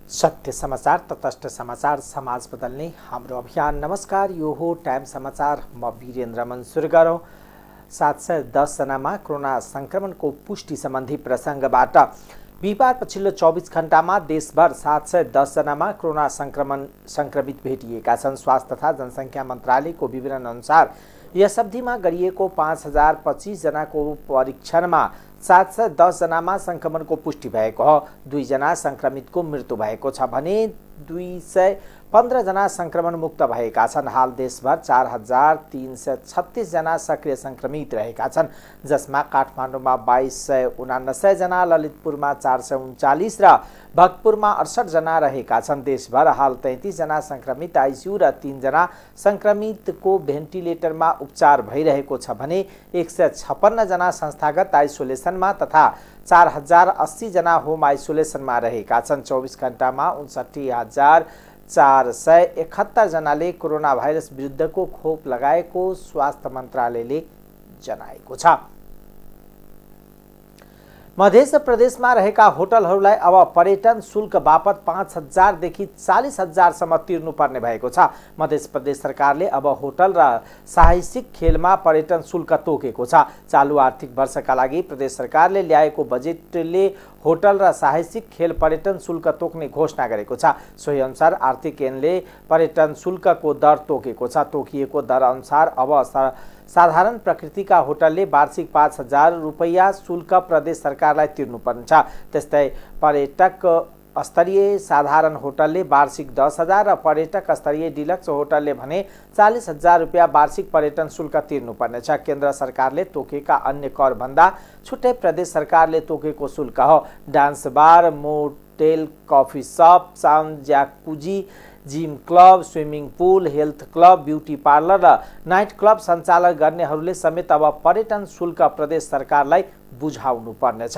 सत्य समाचार, तटस्थ समाचार, समाज बदल्ने हाम्रो अभियान। नमस्कार, यो हो टाइम समाचार। म वीरेन्द्र मन्सुर गरौँ। 710 जनामा कोरोना संक्रमणको पुष्टि सम्बन्धी प्रसङ्गबाट बिहिबार पछिल्लो 24 घण्टामा देशभर 710 जनामा कोरोना संक्रमित भेटिएका छन्। स्वास्थ्य तथा जनसङ्ख्या मन्त्रालयको विवरण अनुसार यस अवधिमा गरिएको 5025 जनाको परीक्षणमा 710 जनामा संक्रमणको पुष्टि भएको हो। 2 जना संक्रमितको मृत्यु भएको छ भने 215 जना संक्रमण मुक्त भएका छन्। हाल देशभर 4336 जना सक्रिय संक्रमित रहेका छन्, जसमा काठमाडौँमा 2279 जना, ललितपुरमा 439 र भक्तपुरमा 68 जना रहेका छन्। देशभर हाल 33 जना संक्रमित आइसियु र 3 जना संक्रमितको भेन्टिलेटरमा उपचार भइरहेको छ भने 156 जना संस्थागत आइसोलेसनमा तथा 4080 जना होम आइसोलेसनमा रहेका छन्। 24 घण्टामा 59,471 जनाले कोरोना भाइरस विरुद्धको खोप लगाएको स्वास्थ्य मन्त्रालयले जनाएको छ। मध्य प्रदेशमा रहेका होटलहरूलाई अब पर्यटन शुल्क बापत 5,000 देखि 40,000 सम्म तिर्नुपर्ने भएको छ। मध्य प्रदेश सरकारले अब होटल र साहसिक खेलमा पर्यटन शुल्क तोकेको छ। चालु आर्थिक वर्षका लागि प्रदेश सरकारले ल्याएको बजेटले होटल र साहसिक खेल पर्यटन शुल्क तोक्ने घोषणा गरेको छ। सोही अनुसार आर्थिक ऐनले पर्यटन शुल्कको दर तोकेको छ। तोकिएको दर अनुसार अब साधारण प्रकृतिका होटलले वार्षिक 5,000 रुपैयाँ शुल्क प्रदेश सरकारलाई तिर्नुपर्छ। त्यस्तै पर्यटक स्तरीय साधारण होटलले वार्षिक 10,000 र पर्यटक स्तरीय डिलक्स होटलले भने 40,000 रुपैयाँ वार्षिक पर्यटन शुल्क तिर्नुपर्नेछ। केन्द्र सरकारले तोकेका अन्य करभन्दा छुट्टै प्रदेश सरकारले तोकेको शुल्क हो। Dance bar, motel, coffee shop, sound, jacuzzi, gym club, swimming pool, health club, beauty parlour र नाइट क्लब सञ्चालन गर्नेहरूले समेत अब पर्यटन शुल्क प्रदेश सरकारलाई बुझाउनु पर्नेछ।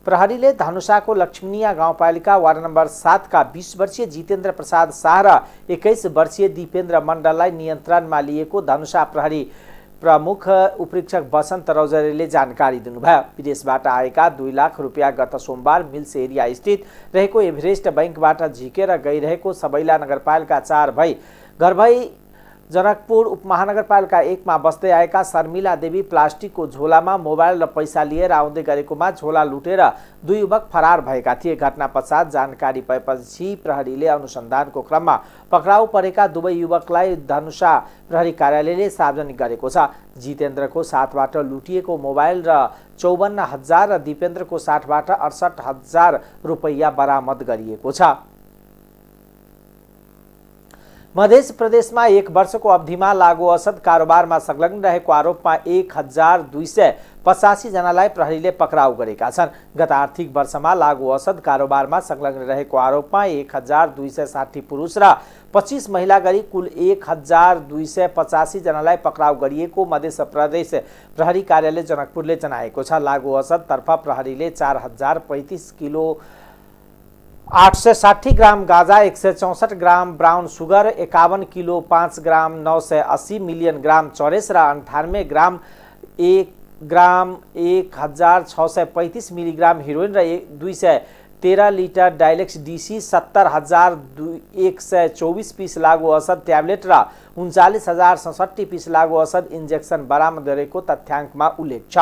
प्रहरीले धनुषाको लक्ष्मीनिया गाउँपालिका वार्ड नम्बर 7 का 20 वर्षीय जितेन्द्र प्रसाद शाह र 21 वर्षीय दिपेन्द्र मण्डललाई नियन्त्रणमा लिएको धनुषा प्रहरी प्रमुख उपरीक्षक बसन्त रौजरेले जानकारी दिनुभयो। विदेशबाट आएका 2 लाख रुपैयाँ गत सोमबार मिल्स एरिया स्थित रहेको एभरेस्ट बैंकबाट झिकेर गइरहेको सबैला नगरपालिका 4 भई घर भई जनकपुर उपमहानगरपालिका 1 मा बस्दै आएका शर्मिला देवी प्लास्टिकको झोलामा मोबाइल र पैसा लिएर आउँदै गरेकोमा झोला लुटेर 2 युवक फरार भएका थिए। घटना पश्चात जानकारी पाएपछि प्रहरीले अनुसन्धानको क्रममा पक्राउ परेका 2 युवकलाई धनुषा प्रहरी कार्यालयले सार्वजनिक गरेको छ। जितेन्द्रको साथबाट लुटिएको मोबाइल र 54,000 र दिपेन्द्रको साथबाट 68,000 रुपैयाँ बरामद गरिएको छ। मध्य प्रदेशमा 1 वर्षको अवधिमा लागु औषध कारोबारमा संलग्न रहेको आरोपमा 1,285 जनालाई प्रहरीले पक्राउ गरेका छन्। गत आर्थिक वर्षमा लागु औषध कारोबारमा संलग्न रहेको आरोपमा 1,260 पुरुष र 25 महिला गरी कुल 1,285 जनालाई पक्राउ गरिएको मध्य प्रदेश प्रहरी कार्यालय जनकपुरले जनाएको छ। लागु औषधतर्फ प्रहरीले 4,035 किलो 860 ग्राम गाँजा, 164 ग्राम ब्राउन सुगर, 51 किलो 5 ग्राम 980 मिलियन ग्राम चौरेस र 98 ग्राम 1 ग्राम 1,635 मिलीग्राम हिरोइन र 213 लिटर डाइलेक्स डीसी, 70,124 पीस लागु औषध ट्याब्लेट र 39,067 पीस लागु औषध इन्जेक्सन बरामद गरेको तथ्याङ्कमा उल्लेख छ।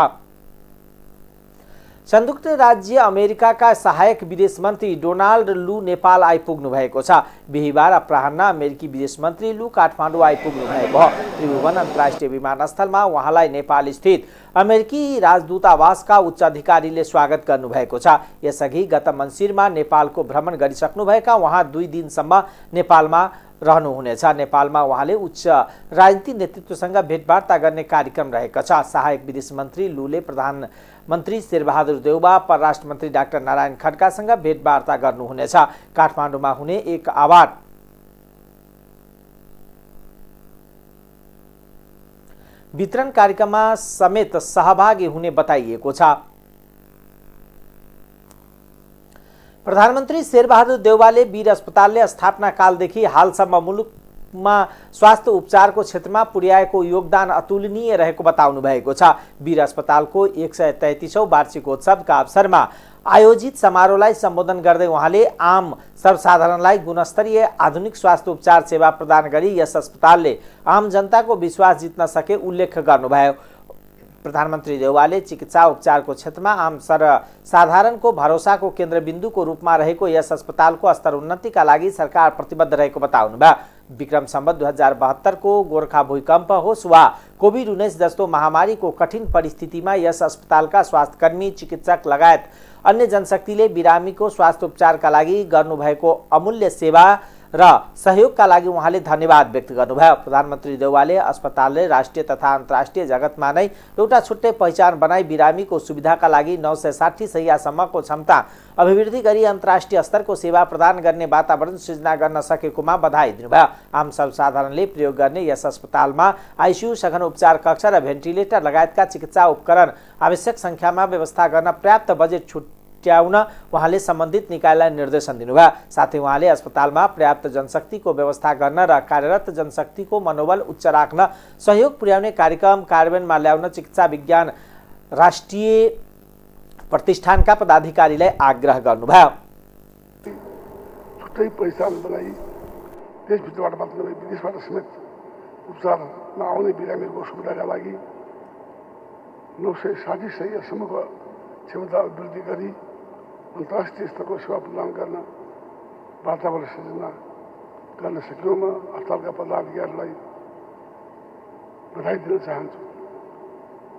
संयुक्त राज्य अमेरिकाका सहायक विदेश मन्त्री डोनाल्ड लू नेपाल आइपुग्नु भएको छ। बिहिबार अपराह्न अमेरिकी विदेश मन्त्री लू काठमाडौँ आइपुग्नु भएको हो। त्रिभुवन अन्तर्राष्ट्रिय विमानस्थलमा उहाँलाई नेपाल स्थित अमेरिकी राजदूतावासका उच्च अधिकारीले स्वागत गर्नुभएको छ। यसअघि गत मङ्सिरमा नेपालको भ्रमण गरिसक्नुभएका उहाँ 2 दिनसम्म नेपालमा रहनुहुनेछ। नेपालमा उहाँले उच्च राजनीतिक नेतृत्वसँग भेटवार्ता गर्ने कार्यक्रम रहेको छ। सहायक विदेश मन्त्री लूले प्रधानमन्त्री शेरबहादुर देउवा, परराष्ट्र मन्त्री डाक्टर नारायण खड्कासँग भेटवार्ता गर्नुहुनेछ। काठमाडौँमा हुने एक अवार्ड वितरण कार्यक्रममा समेत सहभागी हुने बताइएको छ। प्रधानमन्त्री शेरबहादुर देउवाले वीर अस्पतालले स्थापना कालदेखि हालसम्म मुलुकमा स्वास्थ्य उपचारको क्षेत्रमा पुर्याएको योगदान अतुलनीय रहेको बताउनु भएको छ। वीर अस्पतालको 133औं वार्षिकोत्सवका अवसरमा आयोजित समारोहलाई सम्बोधन गर्दै उहाँले आम सर्वसाधारणलाई गुणस्तरीय आधुनिक स्वास्थ्य उपचार सेवा प्रदान गरी यस अस्पतालले आम जनताको विश्वास जित्न सके उल्लेख गर्नुभयो। प्रधानमन्त्री देउवाले चिकित्सा उपचारको क्षेत्रमा आम सर्वसाधारणको भरोसाको केन्द्रबिन्दुको रूपमा रहेको यस अस्पतालको स्तर उन्नतिका लागि सरकार प्रतिबद्ध रहेको बताउनुभयो। विक्रम सम्वत 2072 को गोर्खा भूकम्प होस् वा कोभिड-19 जस्तो महामारीको कठिन परिस्थितिमा यस अस्पतालका स्वास्थ्यकर्मी, चिकित्सक लगायत अन्य जनशक्तिले बिरामीको स्वास्थ्य उपचारका लागि गर्नुभएको अमूल्य सेवा र सहयोगका लागि उहाँले धन्यवाद व्यक्त गर्नुभयो। प्रधानमन्त्री देउवाले अस्पतालले राष्ट्रिय तथा अन्तर्राष्ट्रिय जगतमा नै एउटा छुट्टै पहिचान बनाई बिरामीको सुविधाका लागि 960 शैय्यासम्मको क्षमता अभिवृद्धि गरी अन्तर्राष्ट्रिय स्तरको सेवा प्रदान गर्ने वातावरण सृजना गर्न सकेकोमा बधाई दिनुभयो। आम सर्वसाधारणले प्रयोग गर्ने यस अस्पतालमा आइसियु, सघन उपचार कक्ष र भेन्टिलेटर लगायतका चिकित्सा उपकरण आवश्यक संख्यामा व्यवस्था गर्न पर्याप्त बजेट छुट्याउन उहाँले सम्बन्धित निकायलाई निर्देशन दिनुभयो। साथै उहाँले अस्पतालमा पर्याप्त जनशक्तिको व्यवस्था गर्न र कार्यरत जनशक्तिको मनोबल उच्च राख्न सहयोग पुर्याउने कार्यक्रम कार्यान्वयनमा ल्याउन चिकित्सा विज्ञान राष्ट्रिय प्रतिष्ठानका पदाधिकारीलाई आग्रह गर्नुभयो। छुट्टै पहिचान बनाई देशभित्रबाट मात्र नभई विदेशबाट समेत उपचारमा आउने बिरामीहरूको सुविधाका लागि 960 शैय्यासम्मको क्षमता वृद्धि गरी अन्तर्राष्ट्रिय स्तरको सेवा प्रदान गर्न वातावरण सृजना गर्न सकिएमा अस्पतालका पदाधिकारीलाई बधाई दिन चाहन्छु।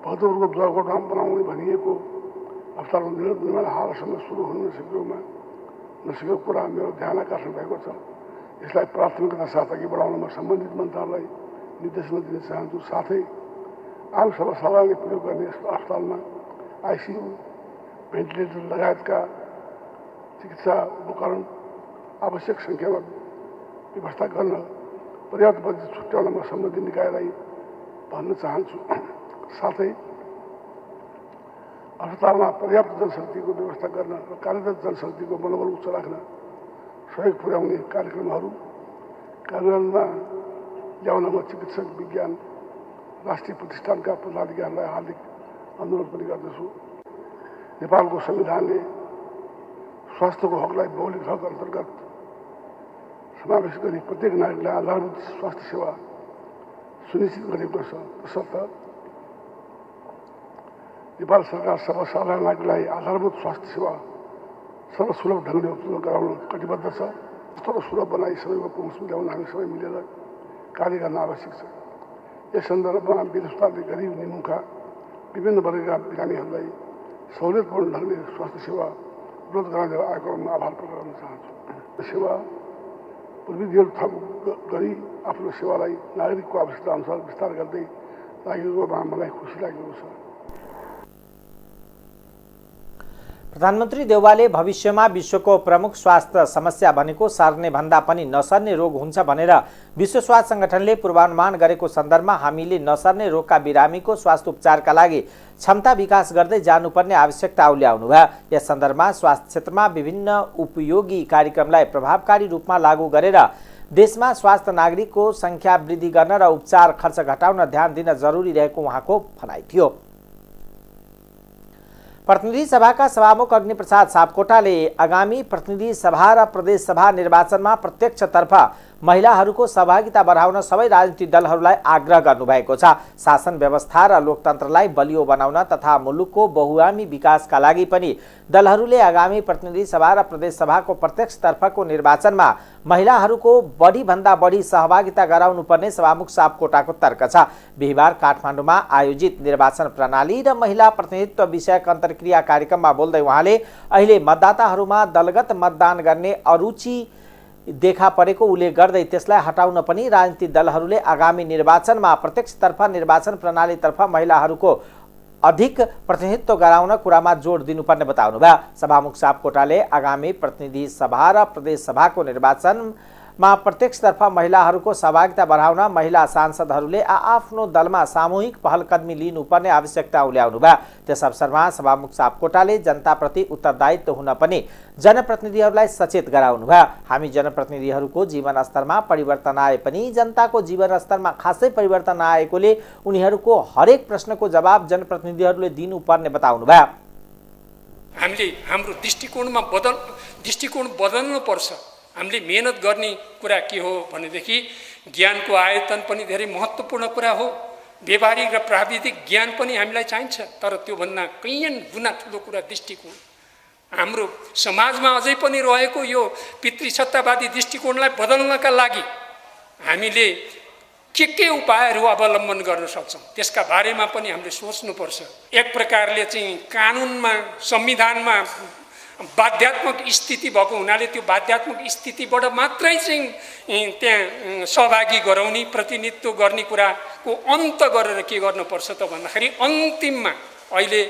भक्तहरूको दुवाकोटमा बनाउने भनिएको अस्पतालको निर्माण हालसम्म सुरु हुन नसकेको कुरा मेरो ध्यान आकर्षण भएको छ। यसलाई प्राथमिकता साथ अघि बढाउनमा सम्बन्धित मन्त्रालयलाई निर्देशन दिन चाहन्छु। साथै आम सर्वसाधारणले प्रयोग गर्ने अस्पतालमा आइसियु, भेन्टिलेटर लगायतका चिकित्सा उपकरण आवश्यक संख्यामा व्यवस्था गर्न पर्याप्त बजेट छुट्याउनमा सम्बन्धित निकायलाई भन्न चाहन्छु। साथै अस्पतालमा पर्याप्त जनशक्तिको व्यवस्था गर्न र कार्यरत जनशक्तिको मनोबल उच्च राख्न सहयोग पुर्याउने कार्यक्रमहरू कार्यान्वयनमा ल्याउनमा चिकित्सा विज्ञान राष्ट्रिय प्रतिष्ठानका पदाधिकारीलाई हार्दिक अनुरोध पनि गर्दछु। नेपालको संविधानले स्वास्थ्यको हकलाई मौलिक हक अन्तर्गत समावेश गरी प्रत्येक नागरिकलाई आधारभूत स्वास्थ्य सेवा सुनिश्चित गरेको छ। तसर्थ नेपाल सरकार सर्वसाधारण नागरिकलाई आधारभूत स्वास्थ्य सेवा सर्वसुलभ ढङ्गले उपलब्ध गराउन कटिबद्ध छ। सर्वसुलभ बनाई सबैको पहुँच मिलाउन हामी सबै मिलेर कार्य गर्न आवश्यक छ। यस सन्दर्भमा अस्पतालले गरिब निमुखा विभिन्न वर्गका बिरामीहरूलाई सहुलियतपूर्ण ढङ्गले स्वास्थ्य सेवा उपलब्ध गराउँदै आएकोमा आभार प्रकट गर्न चाहन्छु। सेवा प्रविधिहरू थप गरी आफ्नो सेवालाई नागरिकको आवश्यकता अनुसार विस्तार गर्दै लागेकोमा मलाई खुसी लागेको छ। प्रधानमन्त्री देउवाले भविष्यमा विश्वको प्रमुख स्वास्थ्य समस्या भनेको सर्ने भन्दा पनि नसर्ने रोग हुन्छ भनेर विश्व स्वास्थ्य संगठनले पूर्वानुमान गरेको सन्दर्भमा हामीले नसर्ने रोगका बिरामीको स्वास्थ्य उपचारका लागि क्षमता विकास गर्दै जानुपर्ने आवश्यकता औल्याउनुभयो। यस सन्दर्भमा स्वास्थ्य क्षेत्रमा विभिन्न उपयोगी कार्यक्रमलाई प्रभावकारी रूपमा लागू गरेर देशमा स्वास्थ्य नागरिकको संख्या वृद्धि गर्न र उपचार खर्च घटाउन ध्यान दिन जरुरी रहेको उहाँको भनाइ थियो। प्रतिनिधि सभाका सभामुख अग्निप्रसाद सापकोटाले आगामी प्रतिनिधि सभा र प्रदेश सभा निर्वाचनमा प्रत्यक्षतर्फ महिलाहरूको सहभागिता बढाउन सबै राजनीतिक दलहरूलाई आग्रह गर्नुभएको छ। शासन व्यवस्था र लोकतन्त्रलाई बलियो बनाउन तथा मुलुकको बहुआमी विकासका लागि पनि दलहरूले आगामी प्रतिनिधि सभा र प्रदेश सभाको प्रत्यक्षतर्फको निर्वाचनमा महिलाहरूको बढीभन्दा बढी सहभागिता गराउनुपर्ने सभामुख सापकोटाको तर्क छ। बिहिबार काठमाडौँमा आयोजित निर्वाचन प्रणाली र महिला प्रतिनिधित्व विषयक अन्तर्क्रिया कार्यक्रममा बोल्दै उहाँले अहिले मतदाताहरूमा दलगत मतदान गर्ने अरुचि देखा परेको उल्लेख गर्दै त्यसलाई हटाउन पनि राजनीतिक दलहरूले आगामी निर्वाचनमा प्रत्यक्षतर्फ निर्वाचन प्रणालीतर्फ महिलाहरूको अधिक प्रतिनिधित्व गराउन कुरामा जोड दिनुपर्ने बताउनुभयो। सभामुख सापकोटाले आगामी प्रतिनिधि सभा र प्रदेश सभाको निर्वाचनमा प्रत्यक्षतर्फ महिलाहरूको सहभागिता बढाउन महिला सांसदहरूले आफ्नो दलमा सामूहिक पहलकदमी लिनुपर्ने आवश्यकता उल्याउनुभयो। त्यस अवसरमा सभामुख सापकोटाले जनताप्रति उत्तरदायित्व हुन पनि जनप्रतिनिधिहरूलाई सचेत गराउनुभयो। हामी जनप्रतिनिधिहरूको जीवन स्तरमा परिवर्तन आए पनि जनताको जीवन स्तरमा खासै परिवर्तन नआएकोले उनीहरूको हरेक प्रश्नको जवाब जनप्रतिनिधिहरूले दिनुपर्ने बताउनुभयो। हामीले हाम्रो दृष्टिकोण बदल्नुपर्छ। हामीले मेहनत गर्ने कुरा के हो भनेदेखि ज्ञानको आयतन पनि धेरै महत्त्वपूर्ण कुरा हो, व्यवहारिक र प्राविधिक ज्ञान पनि हामीलाई चाहिन्छ, तर त्योभन्दा कैयन गुना ठुलो कुरा दृष्टिकोण। हाम्रो समाजमा अझै पनि रहेको यो पितृसत्तावादी दृष्टिकोणलाई बदल्नका लागि हामीले के उपायहरू अवलम्बन गर्न सक्छौँ त्यसका बारेमा पनि हामीले सोच्नुपर्छ। एक प्रकारले चाहिँ कानुनमा संविधानमा बाध्यात्मक स्थिति भएको हुनाले त्यो बाध्यात्मक स्थितिबाट मात्रै चाहिँ त्यहाँ सहभागी गराउने प्रतिनिधित्व गर्ने कुराको अन्त गरेर के गर्नुपर्छ त भन्दाखेरि अन्तिममा अहिले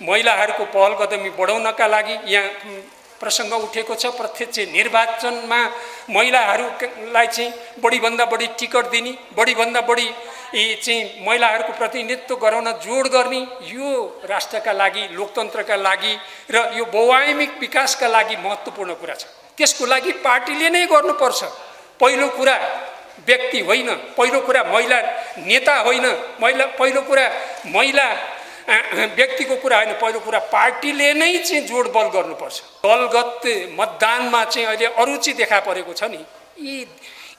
महिलाहरूको पहल कदमी बढाउनका लागि यहाँ प्रसङ्ग उठेको छ। प्रत्यक्ष निर्वाचनमा महिलाहरूलाई चाहिँ बढीभन्दा बढी टिकट दिने, बढीभन्दा बढी चाहिँ महिलाहरूको प्रतिनिधित्व गराउन जोड गर्ने, यो राष्ट्रका लागि, लोकतन्त्रका लागि र यो बहुआयामिक विकासका लागि महत्त्वपूर्ण कुरा छ। त्यसको लागि पार्टीले नै गर्नुपर्छ। पहिलो कुरा व्यक्ति होइन, पहिलो कुरा महिला नेता होइन, पहिलो कुरा महिला व्यक्तिको कुरा होइन, पहिलो कुरा पार्टीले नै चाहिँ जोडबल गर्नुपर्छ। दलगत मतदानमा चाहिँ अहिले अरुचि देखा परेको छ नि,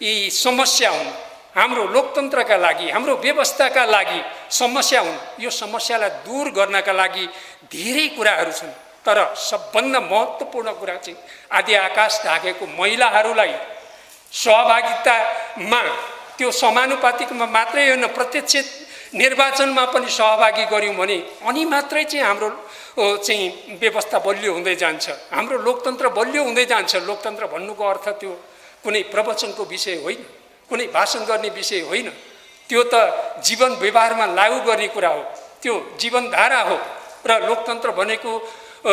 यी समस्या हुन्। हाम्रो लोकतन्त्रका लागि, हाम्रो व्यवस्थाका लागि समस्या हुन्। यो समस्यालाई दूर गर्नका लागि धेरै कुराहरू छन्, तर सबभन्दा महत्त्वपूर्ण कुरा चाहिँ आदि आकाश ढाकेको महिलाहरूलाई सहभागितामा त्यो समानुपातिकमा मात्रै होइन, प्रत्यक्ष निर्वाचनमा पनि सहभागी गऱ्यौँ भने अनि मात्रै चाहिँ हाम्रो चाहिँ व्यवस्था बलियो हुँदै जान्छ, हाम्रो लोकतन्त्र बलियो हुँदै जान्छ। लोकतन्त्र भन्नुको अर्थ त्यो कुनै प्रवचनको विषय होइन, कुनै भाषण गर्ने विषय होइन, त्यो त जीवन व्यवहारमा लागू गर्ने कुरा हो, त्यो जीवनधारा हो। र लोकतन्त्र भनेको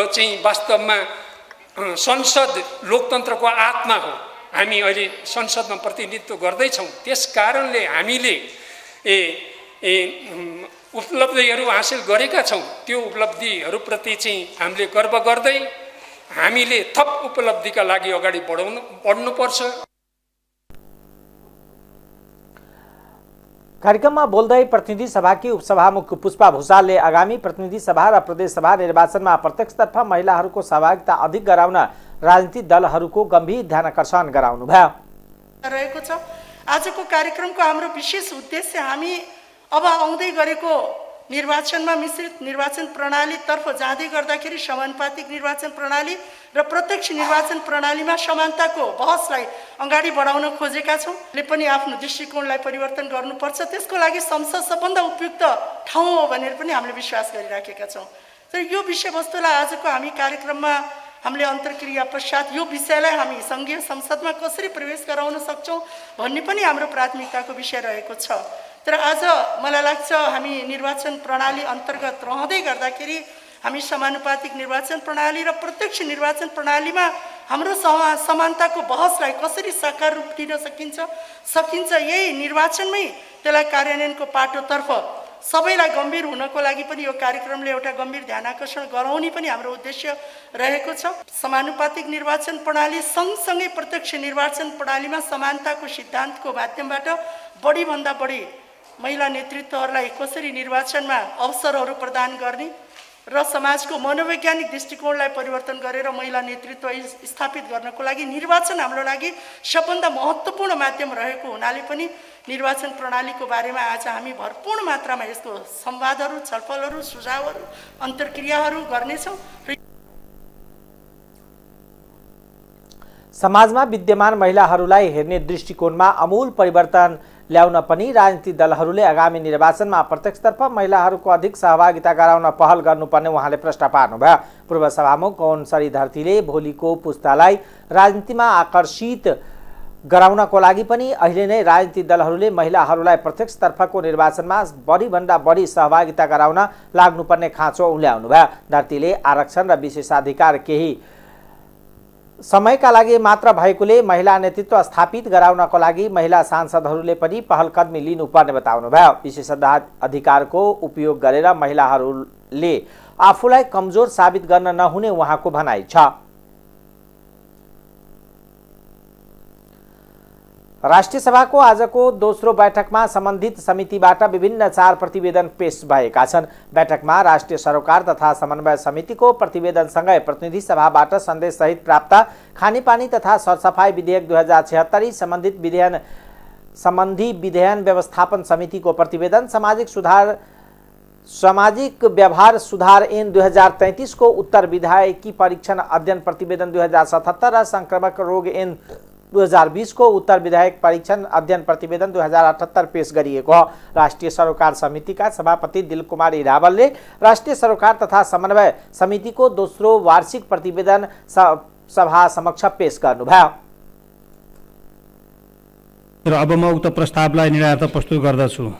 चाहिँ वास्तवमा संसद लोकतन्त्रको आत्मा हो। हामी अहिले संसदमा प्रतिनिधित्व गर्दैछौँ, त्यस कारणले हामीले उपलब्धिहरू हासिल गरेका छौँ। त्यो उपलब्धिहरूप्रति चाहिँ हामीले गर्व गर्दै हामीले थप उपलब्धिका लागि अगाडि बढ्नुपर्छ। कार्यक्रममा बोल्दै प्रतिनिधि सभाकी उपसभामुख पुष्पा भुसालले आगामी प्रतिनिधि सभा र प्रदेश सभा निर्वाचनमा प्रत्यक्षतर्फ महिलाहरूको सहभागिता अधिक गराउन राजनीतिक दलहरूको गम्भीर ध्यानकर्षण गराउनुभयो। रहेको छ। आजको कार्यक्रमको हाम्रो विशेष उद्देश्य हामी अब आउँदै गरेको निर्वाचनमा मिश्रित निर्वाचन प्रणालीतर्फ जाँदै गर्दाखेरि समानुपातिक निर्वाचन प्रणाली र प्रत्यक्ष निर्वाचन प्रणालीमा समानताको बहसलाई अगाडि बढाउन खोजेका छौँ। ले पनि आफ्नो दृष्टिकोणलाई परिवर्तन गर्नुपर्छ। त्यसको लागि संसद सबभन्दा उपयुक्त ठाउँ हो भनेर पनि हामीले विश्वास गरिराखेका छौँ। तर यो विषयवस्तुलाई आजको हामी कार्यक्रममा हामीले अन्तर्क्रिया पश्चात यो विषयलाई हामी सङ्घीय संसदमा कसरी प्रवेश गराउन सक्छौँ भन्ने पनि हाम्रो प्राथमिकताको विषय रहेको छ। तर आज मलाई लाग्छ हामी निर्वाचन प्रणाली अन्तर्गत रहँदै गर्दाखेरि हामी समानुपातिक निर्वाचन प्रणाली र प्रत्यक्ष निर्वाचन प्रणालीमा हाम्रो समानताको बहसलाई कसरी साकार रूप दिन सकिन्छ यही निर्वाचनमै त्यसलाई कार्यान्वयनको पाटोतर्फ सबैलाई गम्भीर हुनको लागि पनि यो कार्यक्रमले एउटा गम्भीर ध्यानाकर्षण गराउने पनि हाम्रो उद्देश्य रहेको छ। समानुपातिक निर्वाचन प्रणाली सँगसँगै प्रत्यक्ष निर्वाचन प्रणालीमा समानताको सिद्धान्तको माध्यमबाट बढीभन्दा बढी महिला नेतृत्वहरूलाई कसरी निर्वाचनमा अवसरहरू प्रदान गर्ने र समाजको मनोवैज्ञानिक दृष्टिकोणलाई परिवर्तन गरेर महिला नेतृत्व स्थापित गर्नको लागि निर्वाचन हाम्रो लागि सबभन्दा महत्त्वपूर्ण माध्यम रहेको हुनाले पनि निर्वाचन प्रणालीको बारेमा आज हामी भरपूर्ण मात्रामा यसको संवादहरू, छलफलहरू, सुझावहरू, अन्तर्क्रियाहरू गर्नेछौँ। समाजमा विद्यमान महिलाहरूलाई हेर्ने दृष्टिकोणमा आमूल परिवर्तन ल्याउन पनि राजनीतिक दलहरूले आगामी निर्वाचनमा प्रत्यक्षतर्फ महिलाहरूको अधिक सहभागिता गराउन पहल गर्नुपर्ने उहाँले प्रश्न पार्नुभयो। पूर्व सभामुख कौन शरीधरतीले भोलिको पुस्तालाई राजनीतिमा आकर्षित गराउनको लागि पनि अहिले नै राजनीतिक दलहरूले महिलाहरूलाई प्रत्यक्षतर्फको निर्वाचनमा बढीभन्दा बढी सहभागिता गराउन लाग्नुपर्ने खाँचो उल्याउनुभयो। धरतीले आरक्षण र विशेषाधिकार केही समयका लागि मात्र भएकोले महिला नेतृत्व स्थापित गराउनको लागि महिला सांसदहरूले पनि पहल कदमी लिनुपर्ने बताउनुभयो। विशेषाधिकारको उपयोग गरेर महिलाहरूले आफूलाई कमजोर साबित गर्न नहुने उहाँको भनाइ छ। राष्ट्रिय सभाको आजको दोस्रो बैठकमा सम्बन्धित समितिबाट विभिन्न 4 प्रतिवेदन पेश भएका छन्। बैठकमा राष्ट्रिय सरोकार तथा समन्वय समितिको प्रतिवेदनसँगै प्रतिनिधि सभाबाट सन्देशसहित प्राप्त खानेपानी तथा सरसफाई विधेयक 2076 सम्बन्धी विधेयन व्यवस्थापन समितिको प्रतिवेदन, सामाजिक व्यवहार सुधार ऐन 2033 को उत्तर विधायकी परीक्षण अध्ययन प्रतिवेदन 2077 र संक्रामक रोग ऐन 2020 को उत्तर विधायक परीक्षण अध्ययन प्रतिवेदन 2078 पेश गरिएको हो। राष्ट्रिय सरोकार समितिका सभापति दिलकुमारी रावलले राष्ट्रिय सरोकार तथा समन्वय समितिको दोस्रो वार्षिक प्रतिवेदन सभा समक्ष पेश गर्नुभयो। र अब म उक्त प्रस्तावलाई निर्णयार्थ प्रस्तुत गर्दछु।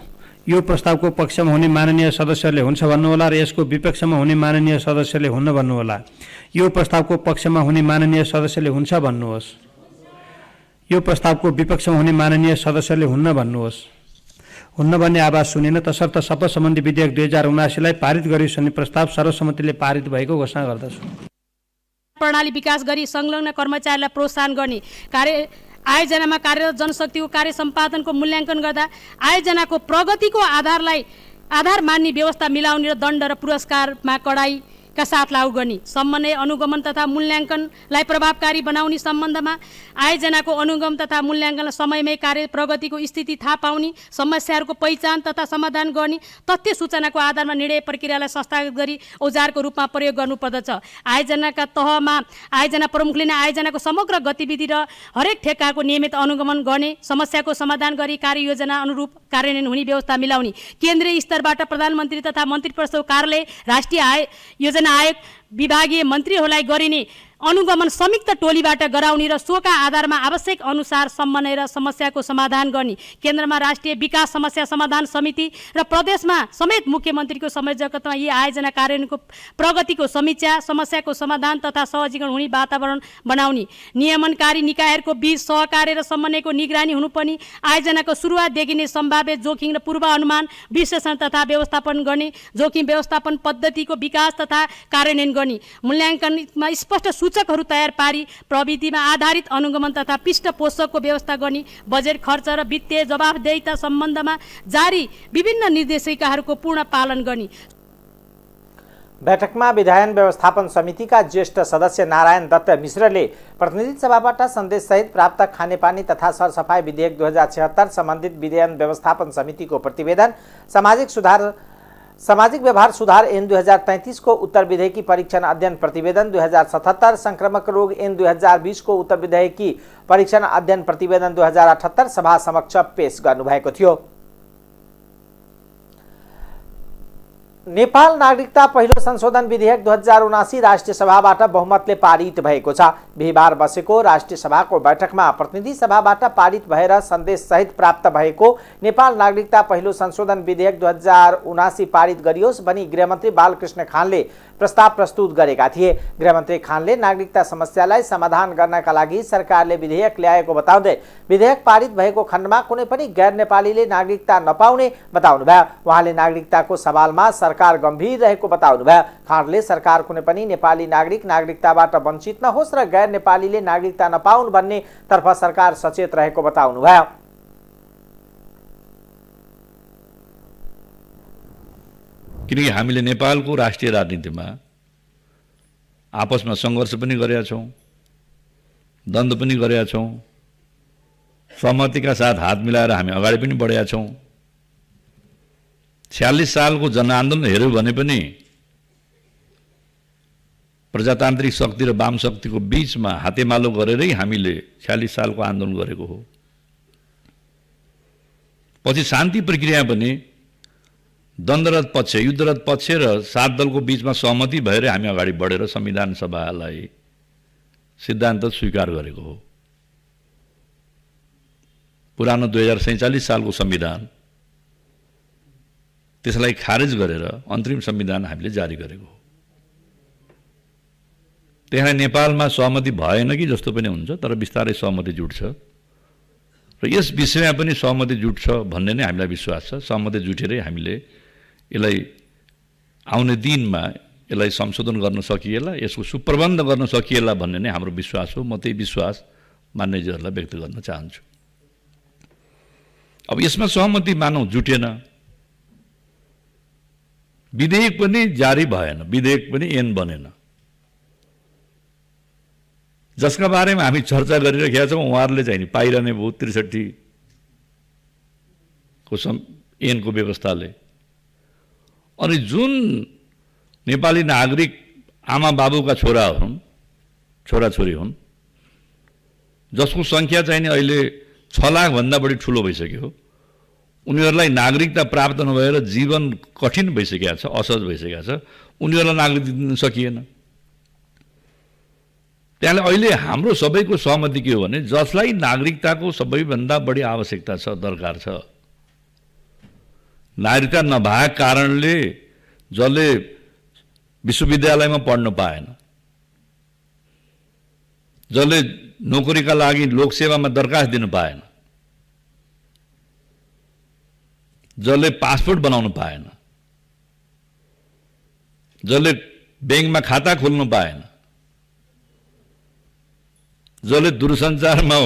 यो प्रस्तावको पक्षमा हुने माननीय सदस्यले हुन्छ भन्नुहोला र यसको विपक्षमा हुने माननीय सदस्यले हुन्न भन्नुहोला। यो प्रस्तावको पक्षमा हुने माननीय सदस्यले हुन्छ भन्नुहोस्। यो प्रस्तावको विपक्षमा हुने माननीय सदस्यले हुन्न भन्नुहोस्। हुन्न भन्ने आवाज सुनेन, तसर्थ शपथ सम्बन्धी विधेयक 2079 लाई पारित गरियोस् भन्ने प्रस्ताव सर्वसम्मतिले पारित भएको घोषणा गर्दछु। प्रणाली विकास गरी संलग्न कर्मचारीलाई प्रोत्साहन गर्ने कार्य आयोजनामा कार्यरत जनशक्तिको कार्य सम्पादनको मूल्याङ्कन गर्दा आयोजनाको प्रगतिको आधार मान्ने व्यवस्था मिलाउने र दण्ड र पुरस्कारमा कडाइका साथ लागू गर्ने, समन्वय अनुगमन तथा मूल्याङ्कनलाई प्रभावकारी बनाउने सम्बन्धमा आयोजनाको अनुगमन तथा मूल्याङ्कनलाई समयमै कार्य प्रगतिको स्थिति थाहा पाउने, समस्याहरूको पहिचान तथा समाधान गर्ने, तथ्य सूचनाको आधारमा निर्णय प्रक्रियालाई संस्थागत गरी औजारको रूपमा प्रयोग गर्नुपर्दछ। आयोजनाका तहमा आयोजना प्रमुखले नै आयोजनाको समग्र गतिविधि र हरेक ठेक्काको नियमित अनुगमन गर्ने, समस्याको समाधान गरी कार्ययोजना अनुरूप कार्यान्वयन हुने व्यवस्था मिलाउने, केन्द्रीय स्तरबाट प्रधानमन्त्री तथा मन्त्री परिषदको कार्यालय, राष्ट्रिय योजना आयोग, विभागीय मन्त्रीहरूलाई गरिने अनुगमन संयुक्त टोलीबाट गराउने र सोका आधारमा आवश्यक अनुसार समन्वय र समस्याको समाधान गर्ने, केन्द्रमा राष्ट्रिय विकास समस्या समाधान समिति र प्रदेशमा समेत मुख्यमन्त्रीको संयोजकत्वमा यी आयोजना कार्यान्वयनको प्रगतिको समीक्षा, समस्याको समाधान तथा सहजीकरण हुने वातावरण बनाउने, नियमनकारी निकायहरूको बीच सहकार्य र समन्वयको निगरानी हुनुपर्ने, आयोजनाको सुरुवातदेखि नै सम्भाव्य जोखिम र पूर्वानुमान विश्लेषण तथा व्यवस्थापन गर्ने, जोखिम व्यवस्थापन पद्धतिको विकास तथा कार्यान्वयन गर्ने, मूल्याङ्कनमा स्पष्ट सूचकहरू तयार पारी प्रविधिमा आधारित अनुगमन तथा पृष्ठपोषकको व्यवस्था गर्ने, बजेट खर्च र वित्तीय जवाफदेहिता सम्बन्धमा जारी विभिन्न निर्देशिकाहरूको पूर्ण पालन गर्ने। बैठकमा विधायन व्यवस्थापन समितिका ज्येष्ठ सदस्य नारायण दत्त मिश्रले प्रतिनिधि सभाबाट सन्देशसहित प्राप्त खानेपानी तथा सरसफाई विधेयक 2076 सम्बन्धित विधायन व्यवस्थापन समितिको प्रतिवेदन, सामाजिक व्यवहार सुधार ऐन 2033 को उत्तर विधायकी परीक्षण अध्ययन प्रतिवेदन 2077, संक्रामक रोग ऐन 2020 को उत्तर विधायकी परीक्षण अध्ययन प्रतिवेदन 2078 सभा समक्ष पेश गर्नुभएको थियो। नेपाल नागरिकता पहिलो संशोधन विधेयक 2079 राष्ट्रिय सभाबाट बहुमतले पारित भएको छ। बिहिबार बसेको राष्ट्रिय सभाको बैठकमा प्रतिनिधि सभाबाट पारित भएर सन्देशसहित प्राप्त भएको नेपाल नागरिकता पहिलो संशोधन विधेयक 2079 पारित गरियोस् भनी गृहमन्त्री बालकृष्ण खानले प्रस्ताव प्रस्तुत गरेका थिए। गृहमन्त्री खानले नागरिकता समस्यालाई समाधान गर्नका लागि सरकारले विधेयक ल्याएको बताउँदै विधेयक पारित भएको खण्डमा कुनै पनि गैर नेपालीले नागरिकता नपाउने बताउनुभयो। उहाँले नागरिकताको सवालमा सरकार गम्भीर रहेको बताउनुभयो। खानले सरकार कुनै पनि नेपाली नागरिक नागरिकताबाट वञ्चित नहोस् र गैर नेपालीले नागरिकता नपाउन् भन्ने तर्फ सरकार सचेत रहेको बताउनुभयो। किनकि हामीले नेपालको राष्ट्रिय राजनीतिमा आपसमा सङ्घर्ष पनि गरेका छौँ, द्वन्द्व पनि गरेका छौँ, सहमतिका साथ हात मिलाएर हामी अगाडि पनि बढेका छौँ। 46 सालको जनआन्दोलन हेऱ्यौँ भने पनि प्रजातान्त्रिक शक्ति र वाम शक्तिको बीचमा हातेमालो गरेरै हामीले 46 सालको आन्दोलन गरेको हो। पछि शान्ति प्रक्रिया पनि द्वन्द्वरत पक्ष, युद्धरत पक्ष र 7 दलको बीचमा सहमति भएर हामी अगाडि बढेर संविधान सभालाई सिद्धान्त स्वीकार गरेको हो। पुरानो 2047 सालको संविधान त्यसलाई खारेज गरेर अन्तरिम संविधान हामीले जारी गरेको हो। त्यहाँ नेपालमा सहमति भएन कि जस्तो पनि हुन्छ, तर बिस्तारै सहमति जुट्छ र यस विषयमा पनि सहमति जुट्छ भन्ने नै हामीलाई विश्वास छ। सहमति जुटेरै हामीले यसलाई आउने दिनमा यसलाई संशोधन गर्न सकिएला, यसको सुप्रबन्ध गर्न सकिएला भन्ने नै हाम्रो विश्वास हो। म त्यही विश्वास मान्यजीहरूलाई व्यक्त गर्न चाहन्छु। अब यसमा सहमति मानौँ जुटेन, विधेयक पनि जारी भएन, विधेयक पनि ऐन बनेन, जसका बारेमा हामी चर्चा गरिरहेका छौँ। उहाँहरूले चाहिँ नि पाइरहने भयो 63 को ऐनको व्यवस्थाले। अनि जुन नेपाली नागरिक आमा बाबुका छोरा हुन्, छोराछोरी हुन्, जसको सङ्ख्या चाहिँ नि अहिले 6 लाख भन्दा बढी ठुलो भइसक्यो, उनीहरूलाई नागरिकता प्राप्त नभएर जीवन कठिन भइसकेको छ, असहज भइसकेको छ, उनीहरूलाई नागरिकता दिन सकिएन। त्यसले अहिले हाम्रो सबैको सहमति के हो भने जसलाई नागरिकताको सबैभन्दा बढी आवश्यकता छ, दरकार छ, नागरिकता नभएको कारणले जसले विश्वविद्यालयमा पढ्न पाएन, जसले नोकरीका लागि लोकसेवामा दरखास्त दिन पाएन, जसले पासपोर्ट बनाउन पाएन, जसले ब्याङ्कमा खाता खोल्न पाएन, जसले दूरसञ्चारमा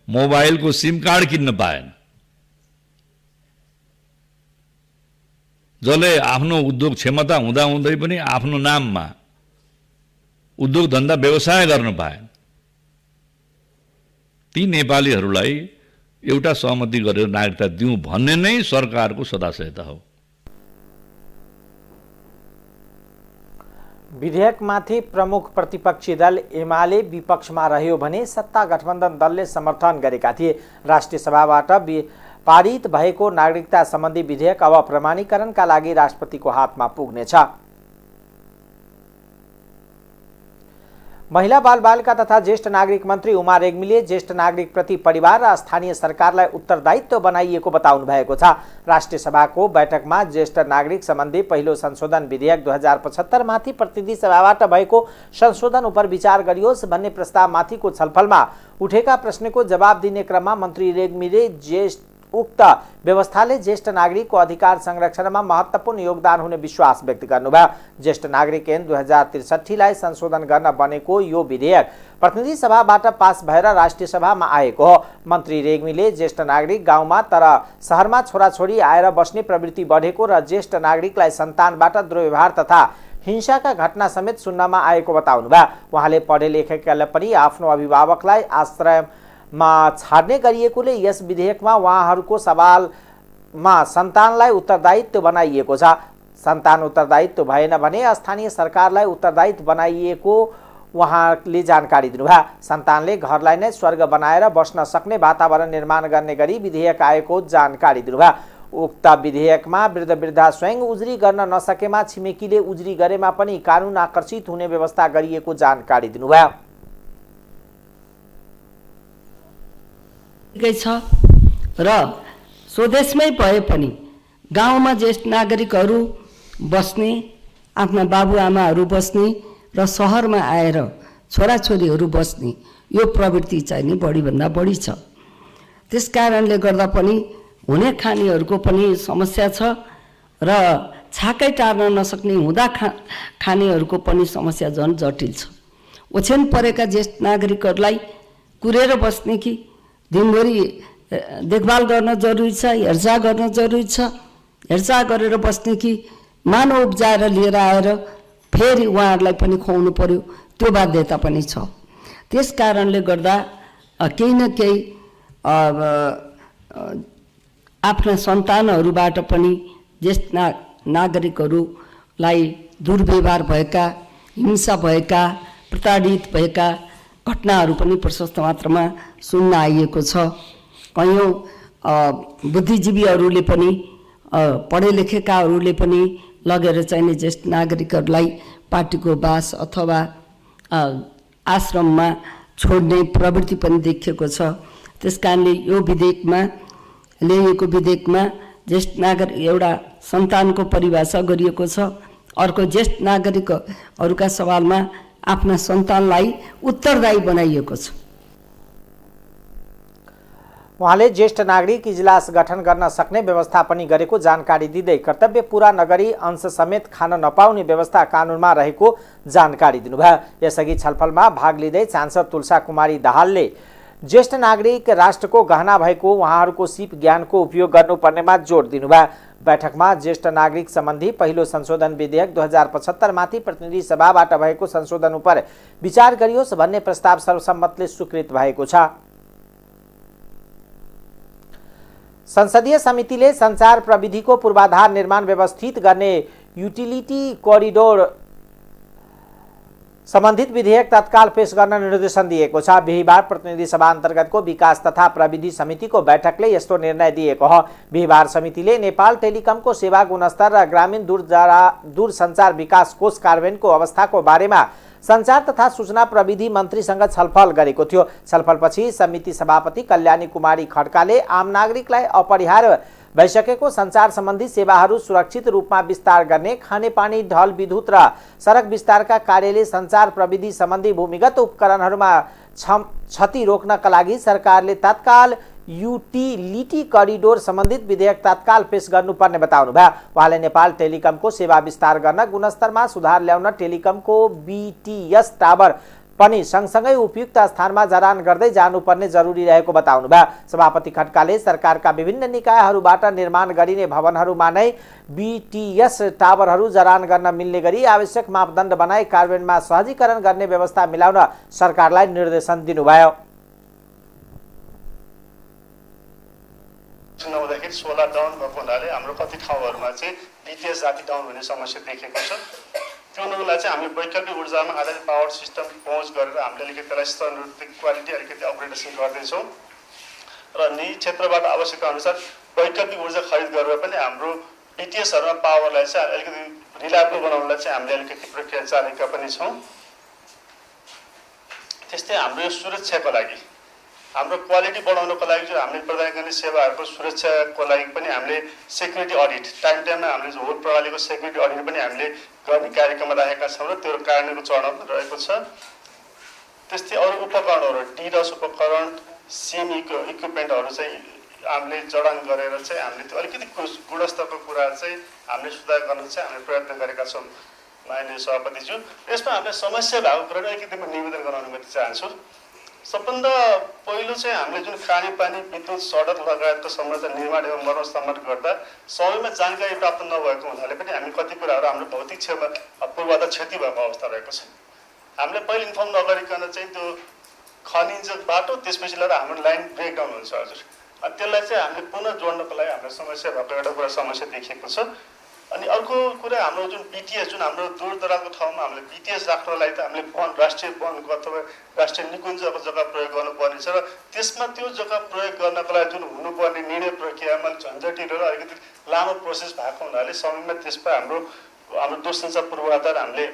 मोबाइलको सिम कार्ड किन्न पाएन, जसले आफ्नो उद्योग क्षमता हुँदाहुँदै पनि आफ्नो नाममा उद्योग धन्दा व्यवसाय गर्न पाएन, ती नेपालीहरूलाई एउटा सहमति गरेर नागरिकता दिउँ भन्ने नै सरकारको सदाशयता हो। विधेयकमाथि प्रमुख प्रतिपक्षी दल एमाले विपक्षमा रह्यो भने सत्ता गठबन्धन दलले समर्थन गरेका थिए। राष्ट्रिय सभाबाट पारित भएको नागरिकता सम्बन्धी विधेयक अब प्रमाणीकरणका लागि राष्ट्रपतिको हातमा पुग्नेछ। महिला बालबालिका तथा ज्येष्ठ नागरिक मन्त्री उमा रेग्मीले ज्येष्ठ नागरिक प्रति परिवार र स्थानीय सरकारलाई उत्तरदायित्व बनाइएको बताउनु भएको छ। राष्ट्रिय सभाको बैठकमा ज्येष्ठ नागरिक सम्बन्धी पहिलो संशोधन विधेयक 2075 माथि प्रतिनिधि सभाबाट भएको संशोधन उपर विचार गरियोस् भन्ने प्रस्तावमाथिको छलफलमा उठेका प्रश्नको जवाब दिने क्रममा मन्त्री रेग्मीले उक्त व्यवस्थाले ज्येष्ठ नागरिकको अधिकार संरक्षणमा महत्त्वपूर्ण योगदान हुने विश्वास व्यक्त गर्नुभयो। ज्येष्ठ नागरिक ऐन 2063लाई संशोधन गर्न बनेको यो विधेयक प्रतिनिधि सभाबाट पास भएर राष्ट्रिय सभामा आएको हो। मन्त्री रेग्मीले ज्येष्ठ नागरिक गाउँमा तर शहरमा छोराछोरी आएर बस्ने प्रवृत्ति बढेको र ज्येष्ठ नागरिकलाई सन्तानबाट दुर्व्यवहार तथा हिंसाका घटना समेत सुन्नमा आएको बताउनुभयो। उहाँले पढे लेखेकालाई पनि आफ्नो अभिभावकलाई आश्रयमा छाड्ने गरिएकोले यस विधेयकमा उहाँहरूको सवालमा सन्तानलाई उत्तरदायित्व बनाइएको छ। सन्तान उत्तरदायित्व भएन भने स्थानीय सरकारलाई उत्तरदायित्व बनाइएको उहाँले जानकारी दिनुभयो। सन्तानले घरलाई नै स्वर्ग बनाएर बस्न सक्ने वातावरण निर्माण गर्ने गरी विधेयक आएको जानकारी दिनुभयो। उक्त विधेयकमा वृद्ध वृद्धा स्वयं उजुरी गर्न नसकेमा छिमेकीले उजुरी गरेमा पनि कानुन आकर्षित हुने व्यवस्था गरिएको जानकारी दिनुभयो। र स्वदेशमै भए पनि गाउँमा ज्येष्ठ नागरिकहरू बस्ने, आफ्ना बाबुआमाहरू बस्ने र सहरमा आएर छोराछोरीहरू बस्ने यो प्रवृत्ति चाहिँ नि बढीभन्दा बढी छ। त्यस कारणले गर्दा पनि हुने खानेहरूको पनि समस्या छ र छाकै टार्न नसक्ने हुँदा खानेहरूको पनि समस्या झन् जटिल छ। ओछ्यान परेका ज्येष्ठ नागरिकहरूलाई कुरेर बस्ने कि दिनभरि देखभाल गर्न जरुरी छ, हेरचाह गर्न जरुरी छ, हेरचाह गरेर बस्ने कि मानव उब्जाएर लिएर आएर फेरि उहाँहरूलाई पनि खुवाउनु पर्यो, त्यो बाध्यता पनि छ। त्यस कारणले गर्दा केही न केही आफ्ना सन्तानहरूबाट पनि ज्येष्ठ नागरिकहरूलाई दुर्व्यवहार भएका, हिंसा भएका, प्रताडित भएका घटनाहरू पनि प्रशस्त मात्रामा सुन्न आइएको छ। कयौँ बुद्धिजीवीहरूले पनि पढे लेखेकाहरूले पनि लगेर चाहिने ज्येष्ठ नागरिकहरूलाई पार्टीको बास अथवा आश्रममा छोड्ने प्रवृत्ति पनि देखिएको छ। त्यस कारणले यो विधेयकमा ल्याइएको विधेयकमा ज्येष्ठ नागरिक एउटा सन्तानको परिभाषा गरिएको छ। अर्को ज्येष्ठ नागरिकहरूका सवालमा आफ्ना सन्तानलाई उत्तरदायी बनाइएको छ। उहाँले ज्येष्ठ नागरिक इजलास गठन गर्न सक्ने व्यवस्था पनि गरेको जानकारी दिँदै कर्तव्य पूरा नगरी अंश समेत खान नपाउने व्यवस्था कानुनमा रहेको जानकारी दिनुभयो। यसअघि छलफलमा भाग लिँदै सांसद तुलसा कुमारी दाहालले ज्येष्ठ नागरिक राष्ट्रको गहना भएको उहाँहरूको सिप ज्ञानको उपयोग गर्नुपर्नेमा जोड दिनुभयो। बैठकमा ज्येष्ठ नागरिक सम्बन्धी पहिलो संशोधन विधेयक 2075 माथि प्रतिनिधि सभाबाट भएको संशोधन उप विचार गरियोस् भन्ने प्रस्ताव सर्वसम्मतले स्वीकृत भएको छ। संसदीय समितिले सञ्चार प्रविधिको पूर्वाधार निर्माण व्यवस्थित गर्ने युटिलिटी कोरिडोर सम्बन्धित विधेयक तत्काल पेश गर्न निर्देशन दिएको छ। बिहिबार प्रतिनिधि सभा अन्तर्गतको विकास तथा प्रविधि समितिको बैठकले यस्तो निर्णय दिएको हो। बिहिबार समितिले नेपाल टेलिकमको सेवा गुणस्तर र ग्रामीण दूरसञ्चार विकास कोष कार्यान्वयनको अवस्थाको बारेमा सञ्चार तथा सूचना प्रविधि मन्त्रीसँग छलफल गरेको थियो। छलफलपछि समिति सभापति कल्याणी कुमारी खड्काले आम नागरिकलाई अपरिहार्य भइसकेको सञ्चार सम्बन्धी सेवाहरू सुरक्षित रूपमा विस्तार गर्ने, खानेपानी, ढल विद्युत र सडक विस्तारका कार्यले सञ्चार प्रविधि सम्बन्धी भूमिगत उपकरणहरूमा क्षति रोक्नका लागि सरकारले तत्काल युटिलिटी करिडोर सम्बन्धित विधेयक तत्काल पेश गर्नुपर्ने बताउनुभयो। उहाँले नेपाल टेलिकमको सेवा विस्तार गर्न, गुणस्तरमा सुधार ल्याउन टेलिकमको BTS टावर पनि सँगसँगै उपयुक्त स्थानमा जडान गर्दै जानुपर्ने जरुरी रहेको बताउनुभयो। सभापति खड्काले सरकारका विभिन्न निकायहरूबाट निर्माण गरिने भवनहरूमा नै BTS टावरहरू जडान गर्न मिल्ने गरी आवश्यक मापदण्ड बनाई कार्यान्वयनमा सहजीकरण गर्ने व्यवस्था मिलाउन सरकारलाई निर्देशन दिनुभयो। नहुँदाखेरि सोलर डाउन भएको हुनाले हाम्रो कति ठाउँहरूमा चाहिँ BTS जाति डाउन हुने समस्या देखेको छ। त्यो हुनुलाई चाहिँ हामीले वैकल्पिक ऊर्जामा आधारित पावर सिस्टम पहुँच गरेर हामीले अलिकति त्यसलाई स्तरोन्नत क्वालिटी अलिकति अपग्रेडेसन गर्दैछौँ र निजी क्षेत्रबाट आवश्यकता अनुसार वैकल्पिक ऊर्जा खरिद गरेर पनि हाम्रो BTSहरूमा पावरलाई चाहिँ अलिकति रिलायबल बनाउनलाई चाहिँ हामीले अलिकति प्रक्रिया चालेका पनि छौँ। त्यस्तै हाम्रो यो सुरक्षाको लागि, हाम्रो क्वालिटी बढाउनको लागि जो हामीले प्रदान गर्ने सेवाहरूको सुरक्षाको लागि पनि हामीले सेक्युरिटी अडिट टाइम टाइममा हामीले होल प्रणालीको सेक्युरिटी अडिट पनि हामीले गर्ने कार्यक्रममा राखेका छौँ र त्यो कार्यान्वयनको चरणमा रहेको छ। त्यस्तै अरू उपकरणहरू DDoS उपकरण, सिम इक्विपमेन्टहरू चाहिँ हामीले जडान गरेर चाहिँ हामीले त्यो अलिकति गुणस्तरको कुरा चाहिँ हामीले सुधार गर्न चाहिँ हामीले प्रयत्न गरेका छौँ। माननीय सभापतिज्यू, यसमा हामीले समस्या भएको कुरा अलिकति म निवेदन गर्न अनुमति चाहन्छु। सबभन्दा पहिलो चाहिँ हामीले जुन खानेपानी, विद्युत, सडक लगायतको संरचना निर्माण एवं मर्मत गर्दा समयमा जानकारी प्राप्त नभएको हुनाले पनि हामी कति कुराहरू हाम्रो भौतिक क्षेत्रमा पूर्वाधार क्षति भएको अवस्था रहेको छ। हामीले पहिले इन्फर्म नगरिकन चाहिँ त्यो खनिज बाटो त्यसपछि लिएर हाम्रो लाइन ब्रेकडाउन हुन्छ हजुर। अनि त्यसलाई चाहिँ हामीले पुनः जोड्नको लागि हाम्रो समस्या भएको एउटा कुरा समस्या देखिएको छ। अनि अर्को कुरा हाम्रो जुन BTS जुन हाम्रो दूर दराजको ठाउँमा हामीले BTS राख्नको लागि त हामीले वन, राष्ट्रिय वनको अथवा राष्ट्रिय निकुञ्जको जग्गा प्रयोग गर्नुपर्ने छ र त्यसमा त्यो जग्गा प्रयोग गर्नको लागि जुन हुनुपर्ने निर्णय प्रक्रियामा झन्झटिलो र अलिकति लामो प्रोसेस भएको हुनाले समयमा त्यसमा हाम्रो दूरसञ्चार पूर्वाधार हामीले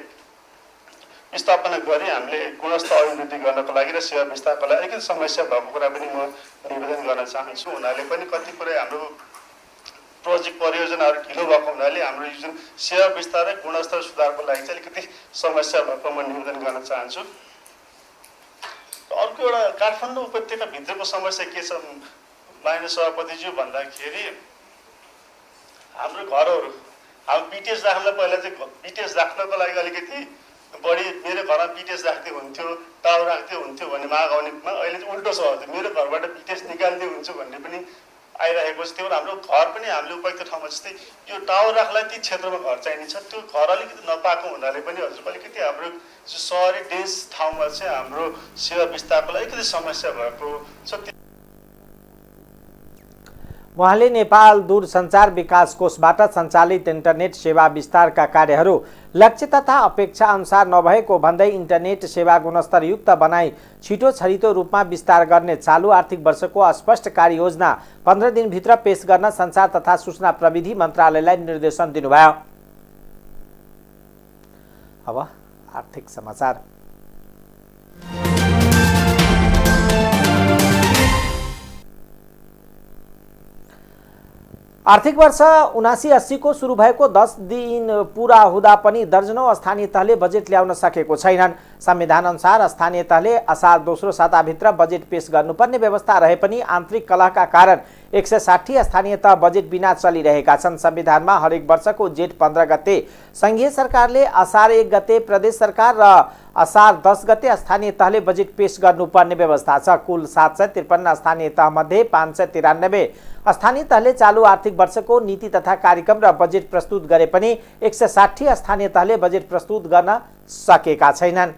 स्थापना गरी हामीले गुणस्तर अभिवृद्धि गर्नको लागि र सेवा विस्तारको लागि अलिकति समस्या भएको कुरा पनि म निवेदन गर्न चाहन्छु। हुनाले पनि कति कुरा हाम्रो प्रोजेक्ट परियोजनाहरू ढिलो भएको हुनाले हाम्रो जुन सेवा विस्तार र गुणस्तर सुधारको लागि चाहिँ अलिकति समस्या भएको म निवेदन गर्न चाहन्छु। अर्को एउटा काठमाडौँ उपत्यकाभित्रको समस्या के छ माननीय सभापतिज्यू भन्दाखेरि हाम्रो घरहरू हाम्रो BTS राख्नलाई पहिला चाहिँ BTS राख्नको लागि अलिकति बढी मेरो घरमा BTS राख्दै हुन्थ्यो, टावर राख्दै हुन्थ्यो भन्ने माग आउनेमा अहिले चाहिँ उल्टो छ। मेरो घरबाट BTS निकाल्दै हुन्छु भन्ने पनि आइरहेको छ। त्यो हाम्रो घर पनि हामीले उपयुक्त ठाउँमा जस्तै यो टावर राख्नलाई ती क्षेत्रमा घर चाहिने छ, त्यो घर अलिकति नपाएको हुनाले पनि हजुर अलिकति हाम्रो सहरी डेन्स ठाउँमा चाहिँ हाम्रो सेवा विस्तारको लागि अलिकति समस्या भएको छ। उहाँले नेपाल दूरसञ्चार विकास कोषबाट सञ्चालित इन्टरनेट सेवा विस्तारका कार्यहरू लक्ष्य तथा अपेक्षा अनुसार नभएको भन्दै इन्टरनेट सेवा गुणस्तरयुक्त बनाई छिटो छरितो रूपमा विस्तार गर्ने चालु आर्थिक वर्षको अस्पष्ट कार्ययोजना 15 दिनभित्र पेश गर्न सञ्चार तथा सूचना प्रविधि मन्त्रालयलाई निर्देशन दिनुभयो। अब आर्थिक समाचार। आर्थिक वर्ष 79-80 को सुरु भएको 10 दिन पूरा हुँदा पनि दर्जनौं स्थानीय तहले बजेट ल्याउन सकेको छैनन्। संविधान अनुसार स्थानीय तहले असार दोस्रो साताभित्र बजेट पेश गर्नुपर्ने व्यवस्था रहे पनि आन्तरिक कलहका कारण 160 स्थानीय तह बजेट बिना चलिरहेका छन्। संविधानमा हरेक वर्षको जेठ 15 गते संघीय सरकारले असार 1 गते प्रदेश सरकार र असार 10 गते स्थानीय तहले बजेट पेश गर्नुपर्ने व्यवस्था छ। कुल 753 स्थानीय तह मध्ये 593 स्थानीय तहले चालू आर्थिक वर्षको नीति तथा कार्यक्रम र बजेट प्रस्तुत गरे पनि 160 स्थानीय तहले बजेट प्रस्तुत गर्न सकेका छैनन्।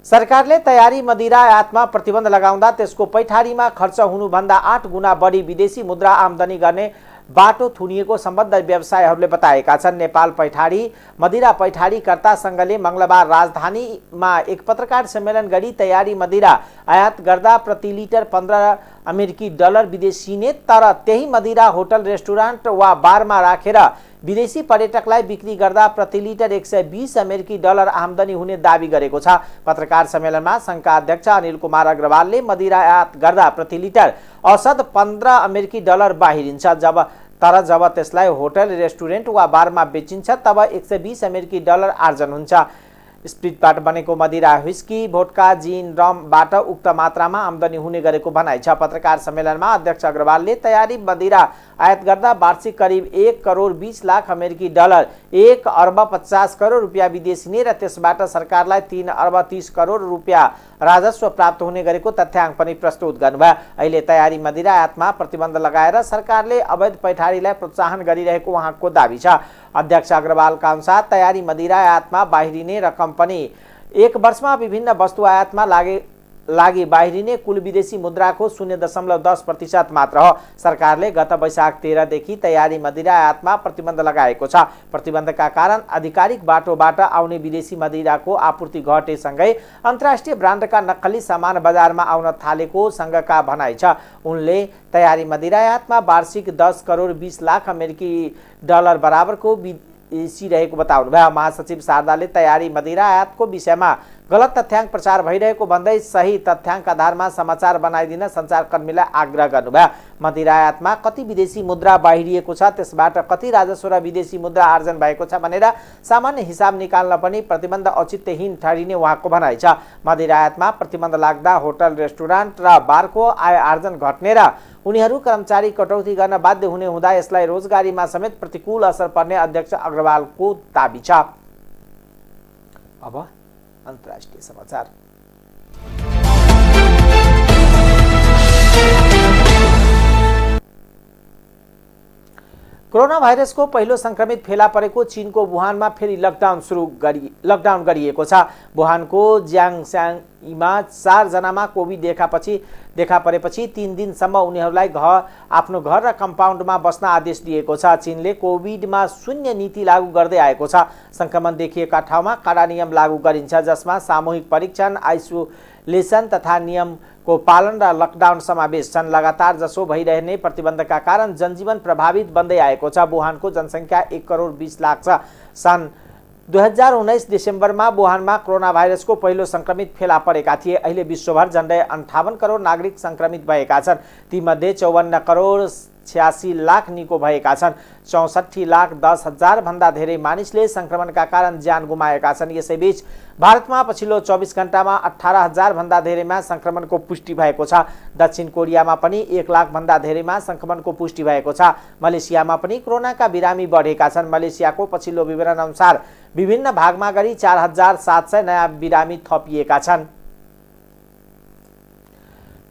सरकारले तयारी मदिरा आयातमा प्रतिबन्ध लगाउँदा त्यसको पैठारीमा खर्च हुनुभन्दा 8 गुणा बढी विदेशी मुद्रा आमदानी गर्ने बाटो थुनिएको सम्बद्ध व्यवसायहरूले बताएका छन्। नेपाल पैठारी मदिरा पैठारीकर्ता संघले मंगलबार राजधानीमा एक पत्रकार सम्मेलन गरी तयारी मदिरा आयात गर्दा प्रति लिटर 15 अमेरिकी डलर विदेशिने तर त्यही मदिरा होटल रेस्टुरेन्ट वा बारमा राखेर विदेशी पर्यटकलाई बिक्री गर्दा प्रति लिटर 120 अमेरिकी डलर आमदानी हुने दावी गरेको छ। पत्रकार सम्मेलनमा संघका अध्यक्ष अनिल कुमार अग्रवालले मदिरा आयात गर्दा प्रति लिटर औसत 15 अमेरिकी डलर बाहिरिन्छ, जब त्यसलाई होटल रेस्टुरेन्ट वा बारमा बेचिन्छ तब 120 अमेरिकी डलर आर्जन हुन्छ। स्पिरिटबाट बनेको मदिरा, व्हिस्की, भोडका, जिन, रमबाट उक्त मात्रामा आमदानी हुने गरेको भनाइ छ। पत्रकार सम्मेलनमा अध्यक्ष अग्रवालले तयारी मदिरा आयात गर्दा वार्षिक करिब 1 करोड 20 लाख अमेरिकी डलर 1 अर्ब 50 करोड रुपियाँ विदेशिने र त्यसबाट सरकारलाई 3 अर्ब 30 करोड रुपियाँ राजस्व प्राप्त हुने गरेको तथ्याङ्क पनि प्रस्तुत गर्नुभयो। अहिले तयारी मदिरा आयातमा प्रतिबन्ध लगाएर सरकारले अवैध पैठारीलाई प्रोत्साहन गरिरहेको उहाँको दावी छ। अध्यक्ष अग्रवालका अनुसार तयारी मदिरा आयातमा बाहिरिने रकम पनि 1 वर्षमा विभिन्न वस्तु आयातमा लागि बाहिरिने कुल विदेशी मुद्राको 0.10% मात्र हो। सरकारले गत वैशाख 13 देखि तयारी मदिरा आयातमा प्रतिबन्ध लगाएको छ। प्रतिबन्धका कारण आधिकारिक बाटोबाट आउने विदेशी मदिराको आपूर्ति घटेसँगै अन्तर्राष्ट्रिय ब्रान्डका नक्कली सामान बजारमा आउन थालेको संघका भनाइ छ। उनले तयारी मदिरा आयातमा वार्षिक 10 करोड 20 लाख अमेरिकी डलर बराबरको रहेको बताउनुभयो। महासचिव शारदाले तयारी मदिरा आयातको विषयमा गलत तथ्याङ्क प्रचार भइरहेको भन्दै सही तथ्याङ्क आधारमा समाचार बनाइदिन सञ्चारकर्मीलाई आग्रह गर्नुभयो। मदिरा आयातमा कति विदेशी मुद्रा बाहिरिएको छ, त्यसबाट कति राजस्व र विदेशी मुद्रा आर्जन भएको छ भनेर सामान्य हिसाब निकाल्न पनि प्रतिबन्ध औचित्यहीन ठहरिने उहाँको भनाइ छ। मदिरा आयातमा प्रतिबन्ध लाग्दा होटल रेस्टुरेन्ट र बारको आय आर्जन घट्ने र उनीहरू कर्मचारी कटौती गर्न बाध्य हुने हुँदा यसलाई रोजगारीमा समेत प्रतिकूल असर पर्ने अध्यक्ष अग्रवालको दावी छ। अब अन्तर्राष्ट्रिय समाचार। कोरोना भाइरसको पहिलो संक्रमित फेला परेको चीनको वुहानमा फेरि लकडाउन गरिएको छ। वुहानको ज्याङस्याङमा 4 जनामा कोभिड देखा परेपछि 3 दिनसम्म उनीहरूलाई आफ्नो घर र कम्पाउन्डमा बस्न आदेश दिएको छ। चीनले कोभिडमा शून्य नीति लागू गर्दै आएको छ। संक्रमण देखिएका ठाउँमा कडा नियम लागू गरिन्छ, जसमा सामूहिक परीक्षण, आइसोलेसन तथा नियमको पालन र लकडाउन समावेश छन्। लगातार जसो भइरहने प्रतिबन्धका कारण जनजीवन प्रभावित बन्दै आएको छ। वुहानको जनसङ्ख्या 1 करोड 20 लाख छ। सन् 2019 डिसेम्बरमा वुहानमा कोरोना भाइरसको पहिलो संक्रमित फेला परेका थिए। अहिले विश्वभर झन्डै 58 करोड नागरिक संक्रमित भएका छन्। तीमध्ये 54 करोड 86 लाख निको भएका छन्। 64 लाख 10 हजार भन्दा धेरै मानिसले संक्रमणका कारण ज्यान गुमाएका छन्। यसैबीच भारतमा पछिल्लो 24 घण्टामा 18,000 भन्दा धेरैमा संक्रमणको पुष्टि भएको छ। दक्षिण कोरियामा पनि 1 लाख भन्दा धेरैमा संक्रमणको पुष्टि भएको छ। मलेसियामा पनि कोरोनाका बिरामी बढेका छन्। मलेसियाको पछिल्लो विवरण अनुसार विभिन्न भागमा गरी 4,700 नयाँ बिरामी थपिएका छन्।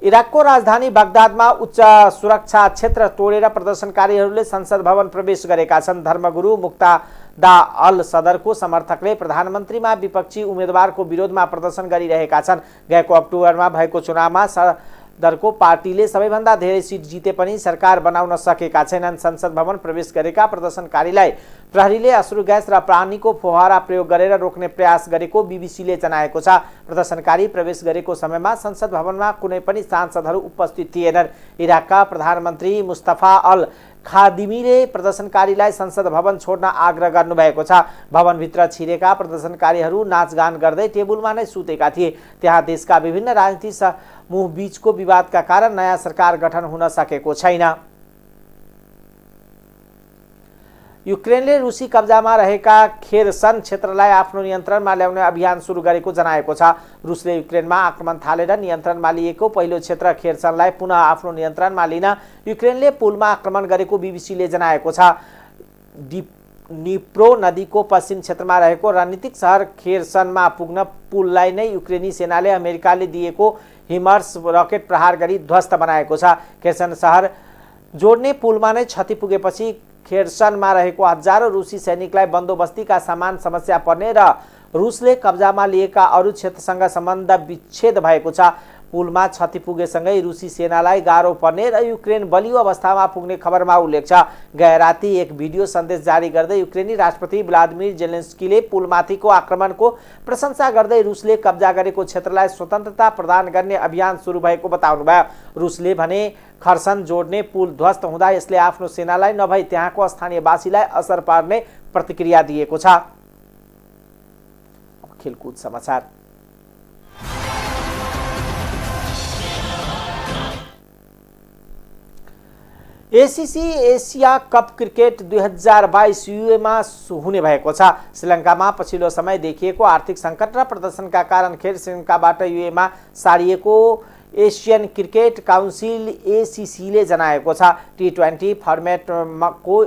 इराकको राजधानी बगदादमा उच्च सुरक्षा क्षेत्र तोडेर प्रदर्शनकारीहरूले संसद भवन प्रवेश गरेका छन्। धर्मगुरु मुक्तादा अल सदरको समर्थकले प्रधानमन्त्रीमा विपक्षी उम्मेदवारको विरोधमा प्रदर्शन गरिरहेका छन्। गएको अक्टोबरमा भएको चुनावमा सदरको पार्टीले सबैभन्दा धेरै सिट जिते पनि सरकार बनाउन सकेका छैनन्। संसद भवन प्रवेश गरेका प्रदर्शनकारीलाई प्रहरीले अश्रु ग्यास र पानीको फोहरा प्रयोग गरेर रोक्ने प्रयास गरेको बीबीसीले जनाएको छ। प्रदर्शनकारी प्रवेश गरेको समयमा संसद भवनमा कुनै पनि सांसदहरू उपस्थित थिएनन्। इराकका प्रधानमन्त्री मुस्तफा अल खादिमीले प्रदर्शनकारीलाई संसद भवन छोड्न आग्रह गर्नुभएको छ। भवनभित्र छिरेका प्रदर्शनकारीहरू नाचगान गर्दै टेबुलमा नै सुतेका थिए। त्यहाँ देशका विभिन्न राजनीतिक समूह बीचको विवादका कारण नयाँ सरकार गठन हुन सकेको छैन। युक्रेनले रुसी कब्जामा रहेका खेर्सन क्षेत्रलाई आफ्नो नियन्त्रणमा ल्याउने अभियान सुरु गरेको जनाएको छ। रुसले युक्रेनमा आक्रमण थालेर नियन्त्रणमा लिएको पहिलो क्षेत्र खेर्सनलाई पुनः आफ्नो नियन्त्रणमा लिन युक्रेनले पुलमा आक्रमण गरेको बीबीसीले जनाएको छ। निप्रो नदीको पश्चिम क्षेत्रमा रहेको रणनीतिक सहर खेर्सनमा पुग्न पुललाई नै युक्रेनी सेनाले अमेरिकाले दिएको हिमर्स रकेट प्रहार गरी ध्वस्त बनाएको छ। खेर्सन सहर जोड्ने पुलमा नै क्षति पुगेपछि खेर्सनमा रहेको हजारौं रुसी सैनिकलाई बन्दोबस्तीका समान समस्या पर्ने र रुसले कब्जामा लिएका अरू क्षेत्रसँग सम्बन्ध विच्छेद भएको छ। पुलमा क्षति पुगेसँगै रुसी सेनालाई गाह्रो पर्ने र युक्रेन बलियो अवस्थामा पुग्ने खबरमा उल्लेख छ। गैराती एक भिडियो सन्देश जारी गर्दै युक्रेनी राष्ट्रपति भ्लादिमिर जेलेन्स्कीले पुलमाथिको आक्रमणको प्रशंसा गर्दै रुसले कब्जा गरेको क्षेत्रलाई स्वतन्त्रता प्रदान गर्ने अभियान सुरु भएको बताउनुभयो। रुसले भने खर्सन जोड्ने पुल ध्वस्त हुँदा यसले आफ्नो सेनालाई नभई त्यहाँको स्थानीयवासीलाई असर पार्ने प्रतिक्रिया दिएको छ। खेलकुद समाचार। एसीसी एसिया कप क्रिकेट 2022 युएमा हुने भएको छ। श्रीलङ्कामा पछिल्लो समय देखिएको आर्थिक सङ्कट र प्रदर्शनका कारण खेल श्रीलङ्काबाट युएमा सारिएको एसियन क्रिकेट काउन्सिल एसीसीले जनाएको छ। T20 फर्मेटको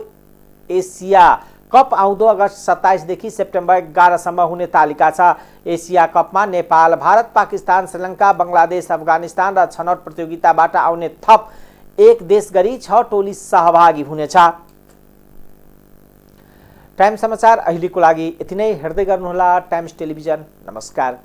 एसिया कप आउँदो अगस्त 27 देखि सेप्टेम्बर 11 सम्म हुने तालिका छ। एसिया कपमा नेपाल, भारत, पाकिस्तान, श्रीलङ्का, बङ्गलादेश, अफगानिस्तान र छनौट प्रतियोगिताबाट आउने थप एक देश गरी 6 टोली सहभागी हुनेछ। टाइम समाचार अहिलेको लागि यति नै। हेर्दै गर्नुहोला टाइम्स टेलिभिजन। नमस्कार।